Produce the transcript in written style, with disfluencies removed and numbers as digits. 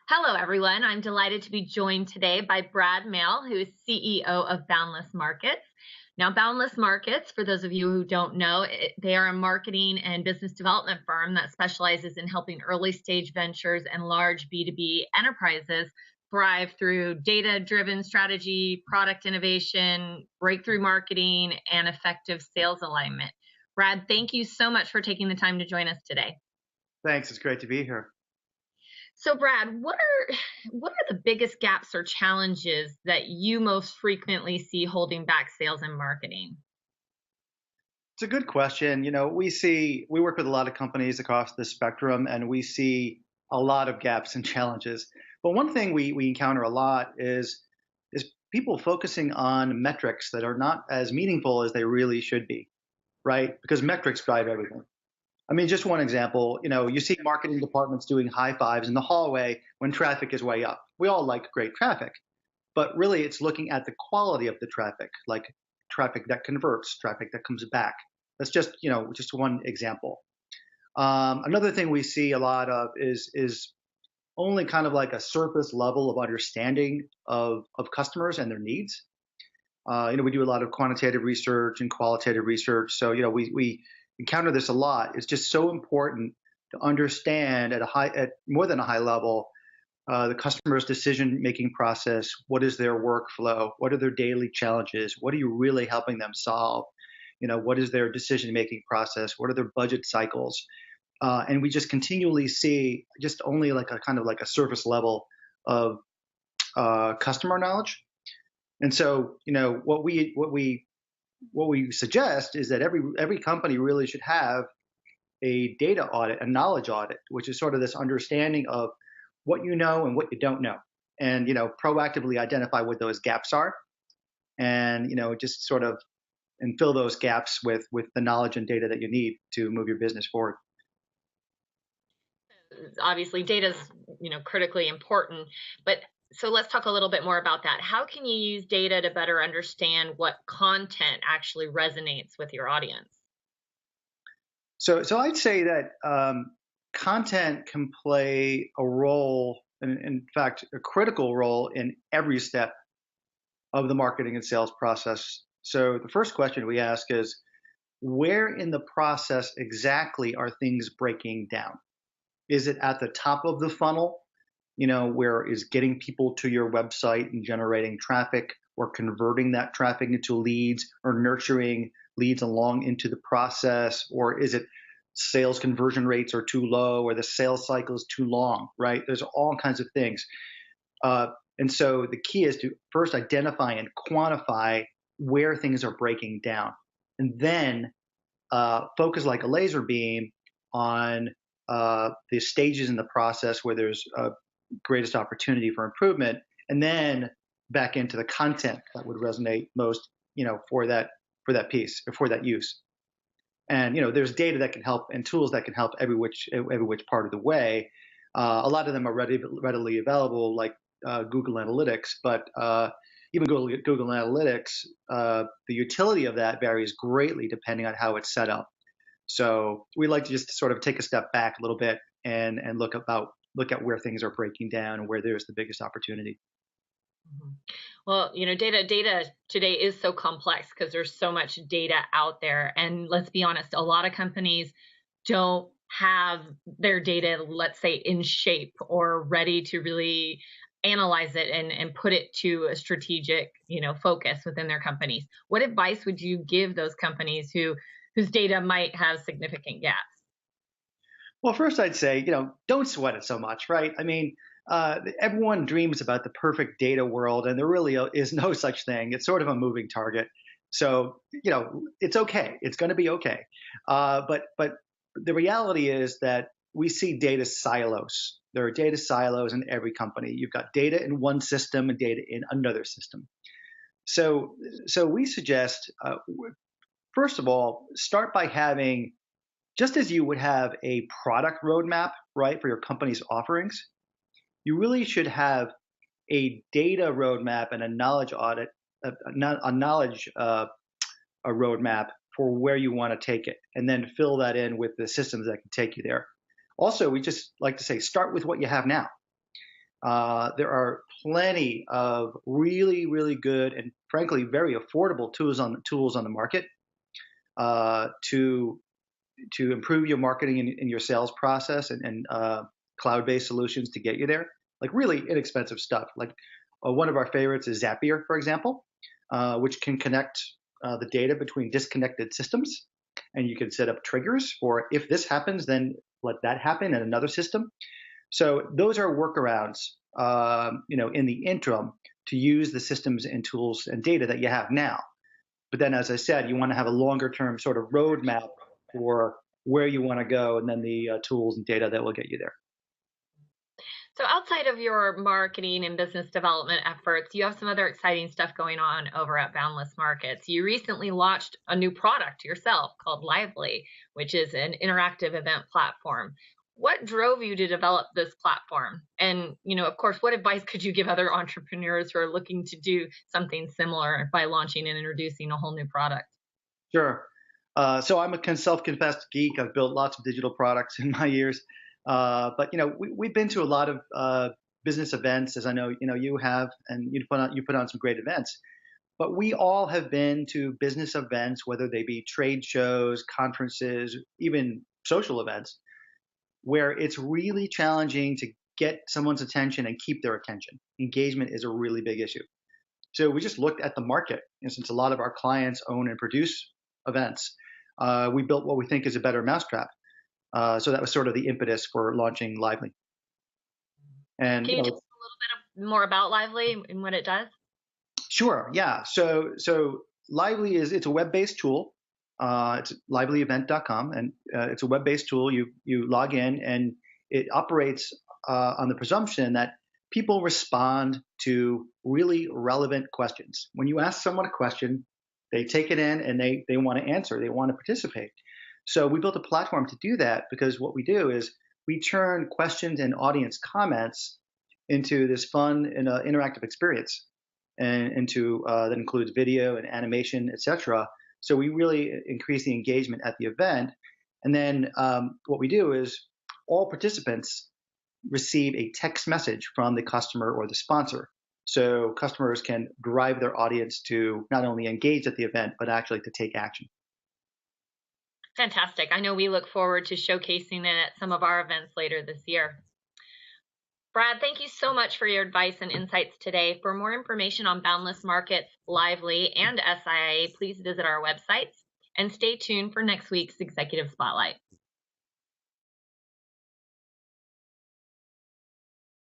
Hello, everyone. I'm delighted to be joined today by Brad Mehl, who is CEO of Boundless Markets. Now, Boundless Markets, for those of you who don't know, they are a marketing and business development firm that specializes in helping early stage ventures and large B2B enterprises thrive through data-driven strategy, product innovation, breakthrough marketing, and effective sales alignment. Brad, thank you so much for taking the time to join us today. Thanks. It's great to be here. So, Brad, what are the biggest gaps or challenges that you most frequently see holding back sales and marketing? It's a good question. We work with a lot of companies across the spectrum, and we see a lot of gaps and challenges. But one thing we encounter a lot is people focusing on metrics that are not as meaningful as they really should be, right? Because metrics drive everything. I mean, just one example, you see marketing departments doing high fives in the hallway when traffic is way up. We all like great traffic, but really it's looking at the quality of the traffic, like traffic that converts, traffic that comes back. That's just one example. Another thing we see a lot of is only kind of like a surface level of understanding of customers and their needs. We do a lot of quantitative research and qualitative research. So, we encounter this a lot. It's just so important to understand at more than a high level, the customer's decision-making process. What is their workflow? What are their daily challenges? What are you really helping them solve? What is their decision-making process? What are their budget cycles? And we just continually see just only like a surface level of customer knowledge. And so, what we suggest is that every company really should have a data audit, a knowledge audit, which is sort of this understanding of what you know and what you don't know, and proactively identify what those gaps are, and just sort of and fill those gaps with the knowledge and data that you need to move your business forward. Obviously, data is critically important, but so let's talk a little bit more about that. How can you use data to better understand what content actually resonates with your audience? So I'd say that content can play a role, in fact, a critical role in every step of the marketing and sales process. So the first question we ask is, where in the process exactly are things breaking down? Is it at the top of the funnel? Where is getting people to your website and generating traffic, or converting that traffic into leads, or nurturing leads along into the process? Or is it sales conversion rates are too low, or the sales cycle is too long, right? There's all kinds of things. And so the key is to first identify and quantify where things are breaking down, and then focus like a laser beam on the stages in the process where there's greatest opportunity for improvement, and then back into the content that would resonate most, for that piece or for that use. And there's data that can help and tools that can help every which part of the way. A lot of them are readily available, like Google Analytics, but even Google Analytics, the utility of that varies greatly depending on how it's set up. So we like to just sort of take a step back a little bit and look at where things are breaking down and where there's the biggest opportunity. Mm-hmm. Well, data today is so complex because there's so much data out there. And let's be honest, a lot of companies don't have their data, let's say, in shape or ready to really analyze it and put it to a strategic, focus within their companies. What advice would you give those companies whose data might have significant gaps? Well, first I'd say, don't sweat it so much, right? I mean, everyone dreams about the perfect data world, and there really is no such thing. It's sort of a moving target. So, it's okay. It's going to be okay. But the reality is that we see data silos. There are data silos in every company. You've got data in one system and data in another system. So we suggest, first of all, start by having, just as you would have a product roadmap, right, for your company's offerings, you really should have a data roadmap and a knowledge audit, a roadmap for where you want to take it, and then fill that in with the systems that can take you there. Also, we just like to say, start with what you have now. There are plenty of really, really good and frankly very affordable tools on the market to improve your marketing and your sales process, and cloud-based solutions to get you there. Like really inexpensive stuff. Like one of our favorites is Zapier, for example, which can connect the data between disconnected systems, and you can set up triggers for if this happens, then let that happen in another system. So those are workarounds, in the interim to use the systems and tools and data that you have now. But then, as I said, you want to have a longer term sort of roadmap for where you want to go, and then the tools and data that will get you there. So outside of your marketing and business development efforts, you have some other exciting stuff going on over at Boundless Markets. You recently launched a new product yourself called Lively, which is an interactive event platform. What drove you to develop this platform? And, of course, what advice could you give other entrepreneurs who are looking to do something similar by launching and introducing a whole new product? Sure. So I'm a self-confessed geek. I've built lots of digital products in my years. But we've been to a lot of business events, as I know you have, and you put on some great events. But we all have been to business events, whether they be trade shows, conferences, even social events, where it's really challenging to get someone's attention and keep their attention. Engagement is a really big issue. So we just looked at the market, and since a lot of our clients own and produce events, we built what we think is a better mousetrap. So that was sort of the impetus for launching Lively. And Can you tell us a little bit more about Lively and what it does? Sure, yeah. So Lively it's a web-based tool. It's livelyevent.com, and it's a web-based tool. You log in, and it operates on the presumption that people respond to really relevant questions. When you ask someone a question, they take it in and they want to answer. They want to participate. So we built a platform to do that, because what we do is we turn questions and audience comments into this fun and interactive experience, and that includes video and animation, etc. So we really increase the engagement at the event. And then what we do is all participants receive a text message from the customer or the sponsor. So customers can drive their audience to not only engage at the event, but actually to take action. Fantastic. I know we look forward to showcasing it at some of our events later this year. Brad, thank you so much for your advice and insights today. For more information on Boundless Markets, Lively, and SIIA, please visit our websites and stay tuned for next week's Executive Spotlight.